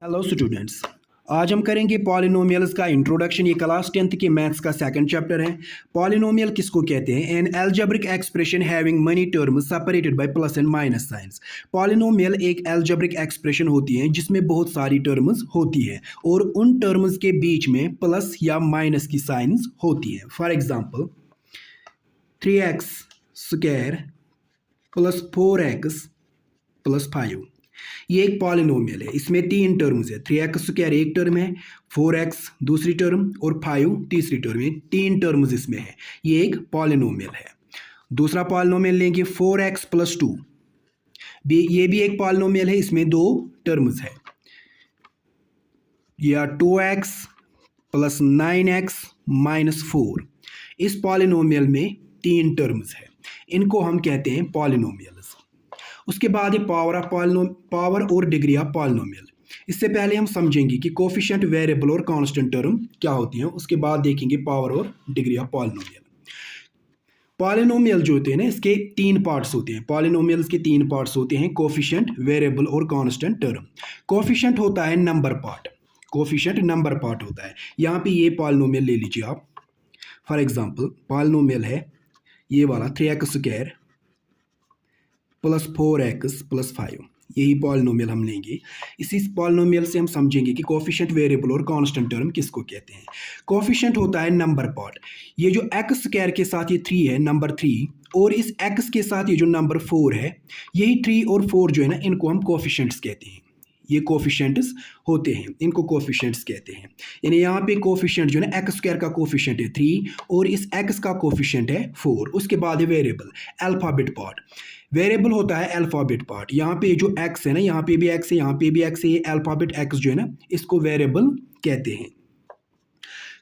Hello students. आज हम करेंगे पॉलिनोमियल्स का इंट्रोडक्शन। ये क्लास 10th के मैथ्स का सेकंड चैप्टर है। पॉलिनोमियल किसको कहते हैं? An algebraic expression having money terms separated by plus and minus science. Polynomial एक एल्जेब्रिक एक्सप्रेशन होती है जिसमें बहुत सारी टर्म्स होती है और उन टर्म्स के बीच में प्लस या माइनस की साइंस होती है। For example 3x square plus 4x plus 5, ये एक पॉलिनोमियल है। इसमें तीन टर्म्स है। 3x स्क्वायर एक टर्म है, 4x दूसरी टर्म और 5 तीसरी टर्म है। तीन टर्म्स इसमें है। ये एक पॉलिनोमियल है। दूसरा पॉलिनोमियल लेंगे 4x प्लस 2, ये भी एक पॉलिनोमियल है। इसमें दो टर्म्स है। या 2x प्लस 9x माइनस 4, इस पॉलिनोमियल में तीन टर्म्स है। इनको हम कहते हैं पॉलिनोमियल्स। उसके बाद है पावर और डिग्री ऑफ पॉलिनोमियल। इससे पहले हम समझेंगे कि कोफिशिएंट, वेरिएबल और कांस्टेंट टर्म क्या होती हैं। उसके बाद देखेंगे पावर और डिग्री ऑफ पॉलिनोमियल। पॉलिनोमियल जो होते हैं ना, इसके तीन पार्ट्स होते हैं। पॉलिनोमियल्स के तीन पार्ट्स होते हैं: कोफिशिएंट, वेरिएबल और कांस्टेंट टर्म। कोफिशिएंट होता है number part. Coefficient number part होता है। यहाँ पे ये पॉलिनोमियल ले लीजिए आप। फॉर एग्जाम्पल पॉलिनोमियल है ये वाला 3x square plus 4x plus 5, यही पॉलिनोमियल हम लेंगे। इसी पॉलिनोमियल से हम समझेंगे कि कोफिशिएंट, वेरिएबल और कांस्टेंट टर्म किसको कहते हैं। कोफिशिएंट होता है नंबर पार्ट। ये जो x स्क्वायर के साथ ये 3 है, नंबर 3, और इस x के साथ ये जो नंबर 4 है, यही 3 और 4 जो है ना, इनको हम कोफिशिएंट्स कहते हैं। ये कोफिशिएंट्स होते हैं, इनको कोफिशिएंट्स कहते हैं। यानी यहाँ पे कोफिशिएंट जो है ना, एक्स स्क्वायर का कोफिशिएंट है 3 और इस x का कोफिशिएंट है 4। उसके बाद है वेरिएबल, अल्फाबेट पार्ट। वेरिएबल होता है अल्फाबेट पार्ट। यहाँ पे जो x है ना, यहाँ पे भी x है, यहाँ पे भी x है। ये अल्फाबेट x जो है ना, इसको वेरिएबल कहते हैं।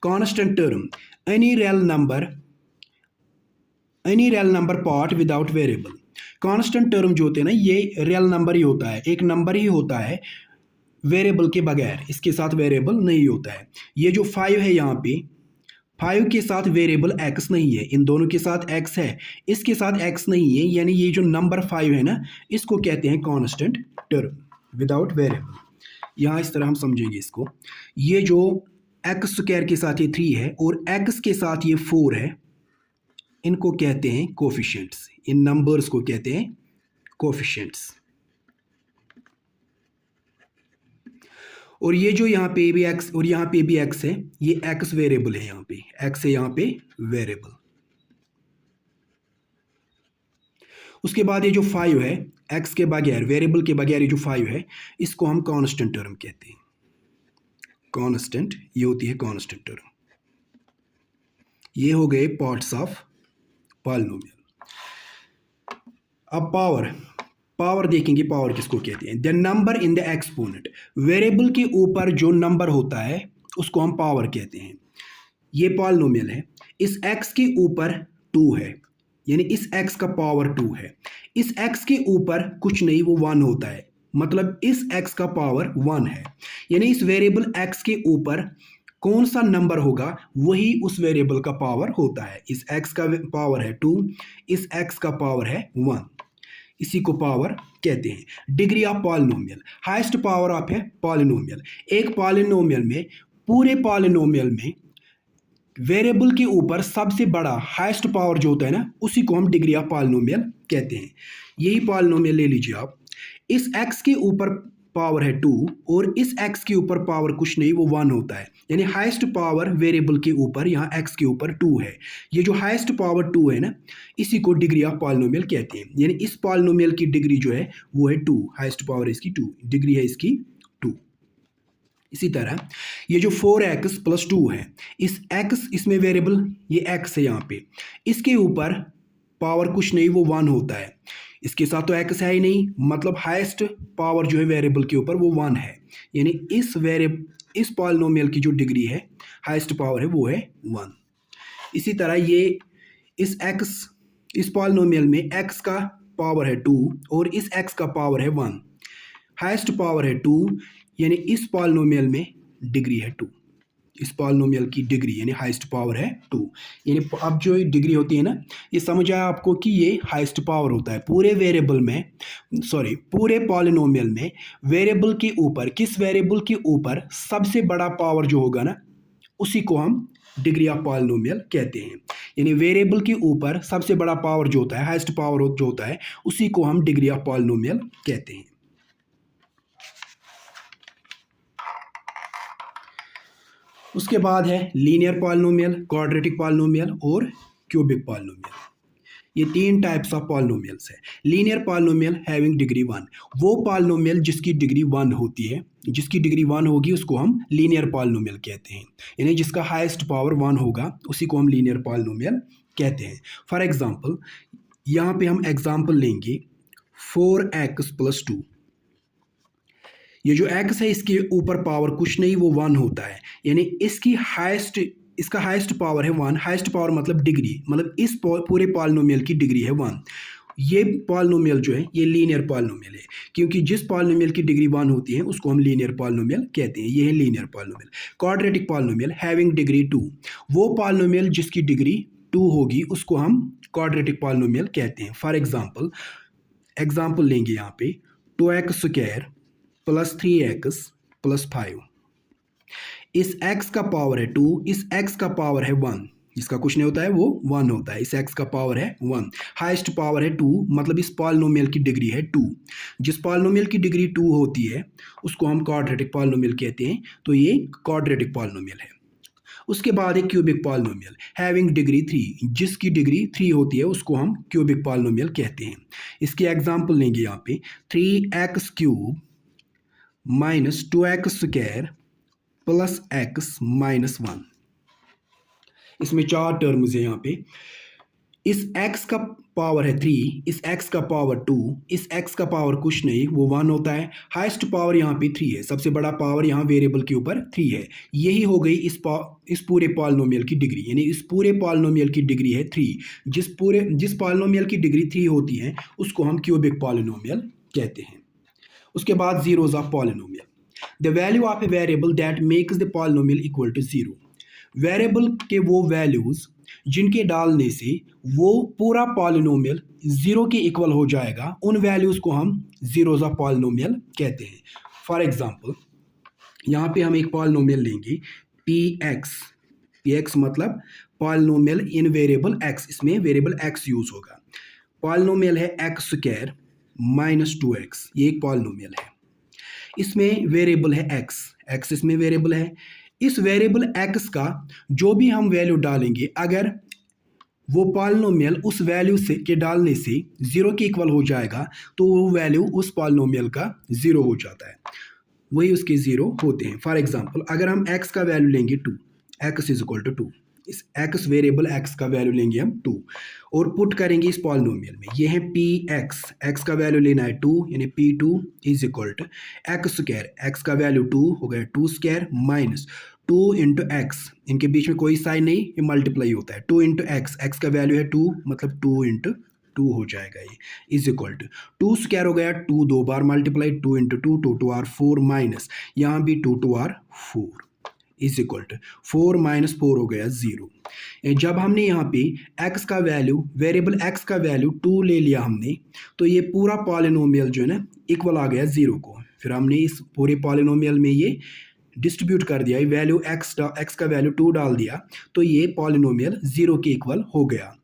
Constant term, any real number part without variable. Constant term जो होते हैं ना, ये रियल नंबर ही होता है, एक नंबर ही होता है वेरिएबल के बगैर। इसके साथ वेरिएबल नहीं होता है। ये जो 5 है, यहाँ पे 5 के साथ वेरिएबल x नहीं है। इन दोनों के साथ x है, इसके साथ x नहीं है। यानी ये जो नंबर 5 है ना, इसको कहते हैं कांस्टेंट टर्म विदाउट वेरिएबल। यहाँ इस तरह हम समझेंगे इसको। ये जो x स्क्वायर के साथ ये 3 है और x के साथ ये 4 है, इनको कहते हैं कोफिशिएंट्स। इन नंबर्स को कहते हैं कोफिशिएंट्स। और ये जो यहाँ पे भी x और यहाँ पे भी x है, ये x वेरिएबल है। यहाँ पे x है, यहाँ पे वेरिएबल। उसके बाद ये जो 5 है, x के बगैर, वेरिएबल के बगैर, ये जो 5 है, इसको हम कांस्टेंट टर्म कहते हैं। कांस्टेंट, ये होती है कांस्टेंट टर्म। ये हो गए पार्ट्स ऑफ पॉलिनोमियल। अब पावर देखेंगे। पावर किसको कहते हैं? The number in the exponent. Variable के ऊपर जो नंबर होता है उसको हम पावर कहते हैं। ये पॉलिनोमियल है। इस x के ऊपर 2 है, यानी इस x का पावर 2 है। इस x के ऊपर कुछ नहीं, वो 1 होता है। मतलब इस x का पावर 1 है। यानी इस वेरिएबल x के ऊपर कौन सा नंबर होगा, वही उस वेरिएबल का पावर होता है। इस x का पावर है 2, इस x का पावर है 1, इसी को पावर कहते हैं। Degree of polynomial, highest power of है पॉलिनोमियल। एक पॉलिनोमियल में, पूरे पॉलिनोमियल में वेरिएबल के ऊपर सबसे बड़ा हाईएस्ट पावर जो होता है ना, उसी को हम डिग्री ऑफ पॉलिनोमियल कहते हैं। यही पॉलिनोमियल ले लीजिए आप। इस x के ऊपर पावर है 2 और इस x के ऊपर पावर कुछ नहीं, वो 1 होता है। यानी हाईएस्ट पावर वेरिएबल के ऊपर, यहाँ x के ऊपर 2 है। ये जो हाईएस्ट पावर 2 है ना, इसी को डिग्री ऑफ पॉलिनोमियल कहते हैं। यानी इस पॉलिनोमियल की डिग्री जो है वो है 2, हाईएस्ट पावर इसकी 2, डिग्री है इसकी 2। इसी तरह ये जो 4x प्लस 2 है, इस x, इसमें वेरिएबल ये x है यहाँ पे, इसके ऊपर पावर कुछ नहीं, वो 1 होता है। इसके साथ तो x है ही नहीं, मतलब हाईएस्ट पावर जो है वेरिएबल के ऊपर वो 1 है। यानी इस पॉलिनोमियल की जो डिग्री है, हाईएस्ट पावर है, वो है 1। इसी तरह ये इस पॉलिनोमियल में x का पावर है 2 और इस x का पावर है 1, हाईएस्ट पावर है 2, यानी इस पॉलिनोमियल में डिग्री है 2। इस पॉलिनोमियल की डिग्री यानी हाईएस्ट पावर है 2। यानी अब जो डिग्री होती है ना, ये समझ आया आपको कि ये हाईएस्ट पावर होता है पूरे वेरिएबल में, सॉरी पूरे पॉलिनोमियल में वेरिएबल के ऊपर, किस वेरिएबल के ऊपर सबसे बड़ा पावर जो होगा ना, उसी को हम डिग्री ऑफ पॉलिनोमियल कहते हैं। यानी वेरिएबल के ऊपर सबसे बड़ा पावर जो होता है, हाईएस्ट पावर जो होता है, उसी को हम डिग्री ऑफ पॉलिनोमियल कहते हैं। उसके बाद है लीनियर पॉलिनोमियल, क्वाड्रेटिक पॉलिनोमियल और क्यूबिक पॉलिनोमियल। ये 3 टाइप्स ऑफ पॉलिनोमियल्स है। लीनियर पॉलिनोमियल हैविंग डिग्री 1, वो पॉलिनोमियल जिसकी डिग्री 1 होती है, जिसकी डिग्री 1 होगी उसको हम लीनियर पॉलिनोमियल कहते हैं। यानी जिसका हाईएस्ट पावर 1 होगा उसी को हम लीनियर पॉलिनोमियल कहते हैं। फॉर एग्जांपल यहाँ पे हम एग्जांपल लेंगे 4x + 2। ये जो x है इसके ऊपर पावर कुछ नहीं, वो 1 होता है। यानी इसका हाईएस्ट पावर है 1। हाईएस्ट पावर मतलब डिग्री, मतलब इस पूरे पॉलिनोमियल की डिग्री है 1। ये पॉलिनोमियल जो है ये लीनियर पॉलिनोमियल है, क्योंकि जिस पॉलिनोमियल की डिग्री 1 होती है उसको हम लीनियर पॉलिनोमियल कहते हैं। ये है linear polynomial. Quadratic polynomial having degree 2, वो पॉलिनोमियल जिसकी डिग्री 2 होगी उसको हम क्वाड्रेटिक पॉलिनोमियल कहते हैं। फॉर एग्जाम्पल लेंगे यहाँ पे 2x² + 3x + 5। इस x का पावर है 2, इस x का पावर है 1, जिसका कुछ नहीं होता है वो 1 होता है। इस x का पावर है 1, हाईएस्ट पावर है 2, मतलब इस पॉलिनोमियल की डिग्री है 2। जिस पॉलिनोमियल की डिग्री 2 होती है उसको हम क्वाड्रेटिक पॉलिनोमियल कहते हैं। तो ये क्वाड्रेटिक पॉलिनोमियल है। उसके बाद है क्यूबिक पॉलिनोमियल हैविंग डिग्री 3, जिसकी डिग्री 3 होती है उसको हम क्यूबिक पॉलिनोमियल कहते हैं। इसके एग्जाम्पल लेंगे यहाँ पे 3x³ - 2x² + x - 1। इसमें 4 टर्म्स है यहाँ पे। इस x का पावर है 3, इस x का पावर 2, इस x का पावर कुछ नहीं, वो 1 होता है। हाईएस्ट पावर यहाँ पे 3 है, सबसे बड़ा पावर यहाँ वेरिएबल के ऊपर 3 है। यही हो गई इस पूरे पॉलिनोमियल की डिग्री, यानी इस पूरे पॉलिनोमियल की डिग्री है 3। जिस पॉलिनोमियल की डिग्री 3 होती है उसको हम क्यूबिक पॉलिनोमियल कहते हैं। उसके बाद zeros of polynomial, the value of a variable that makes the polynomial equal to 0। Variable के वो वैल्यूज जिनके डालने से वो पूरा पॉलिनोमियल 0 के इक्वल हो जाएगा, उन वैल्यूज को हम जीरोज ऑफ पॉलिनोमियल कहते हैं। फॉर एग्जांपल यहाँ पे हम एक पॉलिनोमियल लेंगे px मतलब पॉलिनोमियल इन वेरिएबल x, इसमें वेरिएबल x यूज होगा। पॉलिनोमियल है x² - 2x, ये एक पॉलिनोमियल है। इसमें वेरिएबल है x इसमें वेरिएबल है। इस वेरिएबल x का जो भी हम वैल्यू डालेंगे, अगर वो पॉलिनोमियल उस वैल्यू से के डालने से 0 के इक्वल हो जाएगा तो वो वैल्यू उस पॉलिनोमियल का 0 हो जाता है, वही उसके 0 होते हैं। फॉर एग्जांपल अगर हम x का वैल्यू लेंगे 2, x = 2, इस x वेरिएबल x का वैल्यू लेंगे हम 2 और पुट करेंगे इस पॉलिनोमियल में। ये है px, x का वैल्यू लेना है 2, यानी p2 = x², x का वैल्यू 2 हो गया 2² माइनस 2 × x, इनके बीच में कोई साइन नहीं, ये मल्टीप्लाई होता है। 2 × x, x का वैल्यू है 2, मतलब 2 × 2 हो जाएगा। ये = 2² हो गया, 2 2 बार मल्टीप्लाई, 2 × 2 2 2 r 4 माइनस यहाँ भी 2 2 r 4 = 4 - 4 हो गया 0। जब हमने यहाँ पे x का वैल्यू, वेरिएबल x का वैल्यू 2 ले लिया हमने, तो ये पूरा पॉलिनोमियल जो है ना इक्वल आ गया 0 को। फिर हमने इस पूरे पॉलिनोमियल में ये डिस्ट्रीब्यूट कर दिया, वैल्यू x का वैल्यू 2 डाल दिया, तो ये पॉलिनोमियल 0 के इक्वल हो गया।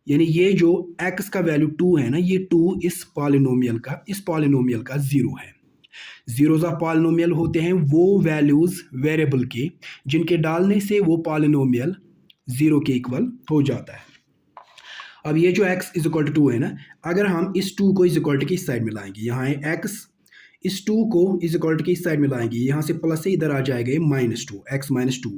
यानी ये जो x का वैल्यू 2 है ना, ये 2 इस पॉलिनोमियल का 0 है। जीरोज ऑफ पॉलिनोमियल होते हैं वो वैल्यूज वेरिएबल के जिनके डालने से वो पॉलिनोमियल 0 के इक्वल हो जाता है। अब ये जो x = 2 है ना, अगर हम इस 2 को इक्वल टू की साइड में लाएंगे, यहाँ है x, इस 2 को इक्वल टू की साइड में लाएंगे, यहाँ से प्लस से इधर आ जाएगा -2, x - 2,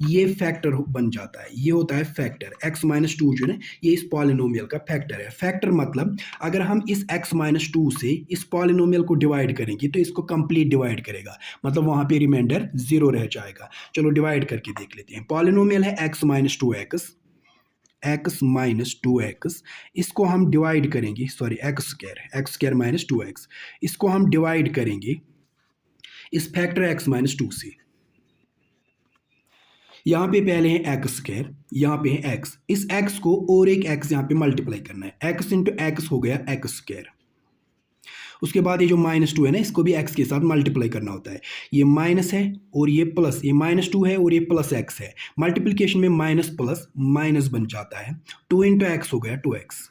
ये फैक्टर बन जाता है। ये होता है फैक्टर। x - 2 जो है ना, ये इस पॉलिनोमियल का फैक्टर है। फैक्टर मतलब अगर हम इस x - 2 से इस पॉलिनोमियल को डिवाइड करेंगे तो इसको कंप्लीट डिवाइड करेगा, मतलब वहाँ पे रिमाइंडर 0 रह जाएगा। चलो डिवाइड करके देख लेते हैं। पॉलिनोमियल है x - 2x, इसको हम डिवाइड करेंगे, सॉरी x² - 2x, इसको हम डिवाइड करेंगे इस फैक्टर x - 2 से। यहाँ पे पहले है एक्स स्क्वायर, यहाँ पे है एक्स, इस एक्स को और एक एक्स यहाँ पे मल्टीप्लाई करना है, एक्स इंटू एक्स हो गया एक्स स्क्वायर। उसके बाद ये जो -2 है ना, इसको भी एक्स के साथ मल्टीप्लाई करना होता है। ये माइनस है और ये प्लस, ये -2 है और ये प्लस एक्स है, मल्टीप्लिकेशन में माइनस प्लस माइनस बन जाता है, 2 इंटू एक्स हो गया 2x।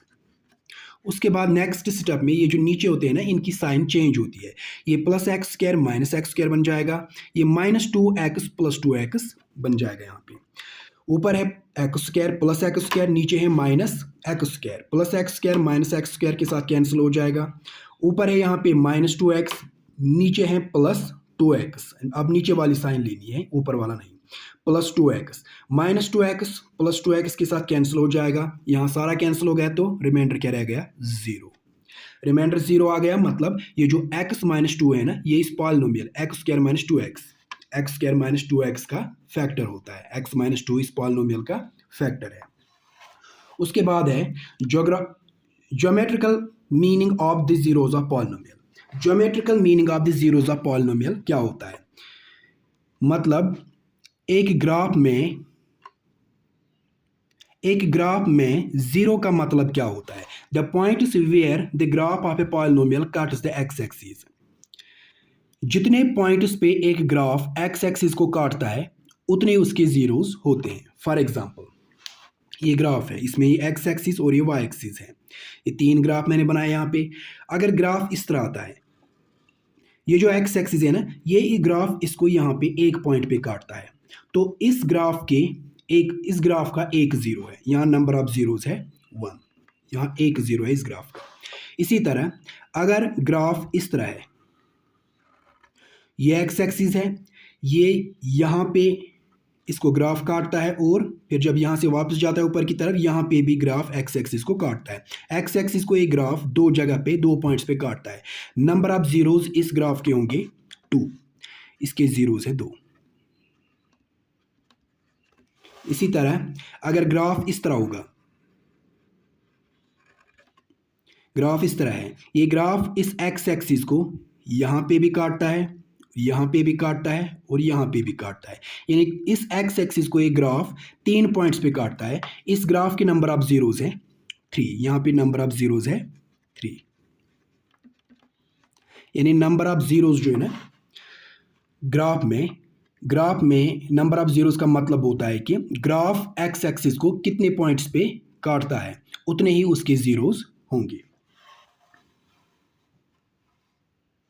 उसके बाद नेक्स्ट स्टेप में ये जो नीचे होते हैं ना, इनकी साइन चेंज होती है, ये plus x square minus x square बन जाएगा, ये -2x प्लस 2x बन जाएगा। यहाँ पे ऊपर है x square plus x square, नीचे है minus x square, plus x square minus x square के साथ कैंसिल हो जाएगा। ऊपर है यहाँ पे -2x, नीचे है प्लस 2x, अब नीचे वाली साइन लेनी है, ऊपर वाला नहीं, plus 2x, -2x plus 2x के साथ कैंसिल हो जाएगा, यहाँ सारा कैंसिल हो गया तो रिमाइंडर क्या रह गया 0। रिमाइंडर 0 आ गया, मतलब ये जो x -2 है ना, ये इस polynomial x square minus 2x का फैक्टर होता है, x -2 इस पॉलिनोमियल का फैक्टर है। उसके बाद है geometrical meaning of the zeros of polynomial. Geometrical meaning of the zeros of polynomial क्या होता है, मतलब एक ग्राफ में जीरो का मतलब क्या होता है, the points where the graph of a polynomial cuts the x axis. जितने पॉइंट्स पे एक ग्राफ एक्स एक्सिस को काटता है उतने उसके जीरोस होते हैं। फॉर एग्जांपल ये ग्राफ है, इसमें ये एक्स एक्सिस और ये वाई एक्सिस है, ये 3 ग्राफ मैंने बनाए यहाँ पे। अगर ग्राफ इस तरह आता है, ये जो एक्स एक्सिस है ना, ये ग्राफ इसको यहाँ पे एक पॉइंट पे काटता है, तो इस ग्राफ का एक जीरो है, यहाँ नंबर ऑफ जीरोस है 1, यहाँ एक जीरो है इस ग्राफ का। इसी तरह अगर ग्राफ इस तरह है, ये एक्स एक्सिस है, ये यहाँ पे इसको ग्राफ काटता है और फिर जब यहाँ से वापस जाता है ऊपर की तरफ, यहाँ पे भी ग्राफ एक्स एक्सिस को काटता है। एक्स एक्सिस को एक ग्राफ 2 जगह पे 2 पॉइंट्स पे काटता है। नंबर ऑफ जीरोस इस ग्राफ के होंगे 2, इसके जीरोस है 2। इसी तरह अगर ग्राफ इस तरह होगा, ग्राफ इस तरह है, ये ग्राफ इस एक्स एक्सिस को यहाँ पे भी काटता है, यहाँ पे भी काटता है और यहाँ पे भी काटता है, यानी इस एक्स एक्सिस को एक ग्राफ 3 पॉइंट्स पे काटता है। इस ग्राफ के नंबर ऑफ जीरोस है 3, यहाँ पे नंबर ऑफ जीरोस है 3, यानी नंबर ऑफ जीरोस जो है ना ग्राफ में नंबर ऑफ जीरोस का मतलब होता है कि ग्राफ एक्स एक्सिस को कितने पॉइंट्स पे काटता है उतने ही उसके जीरोस होंगे।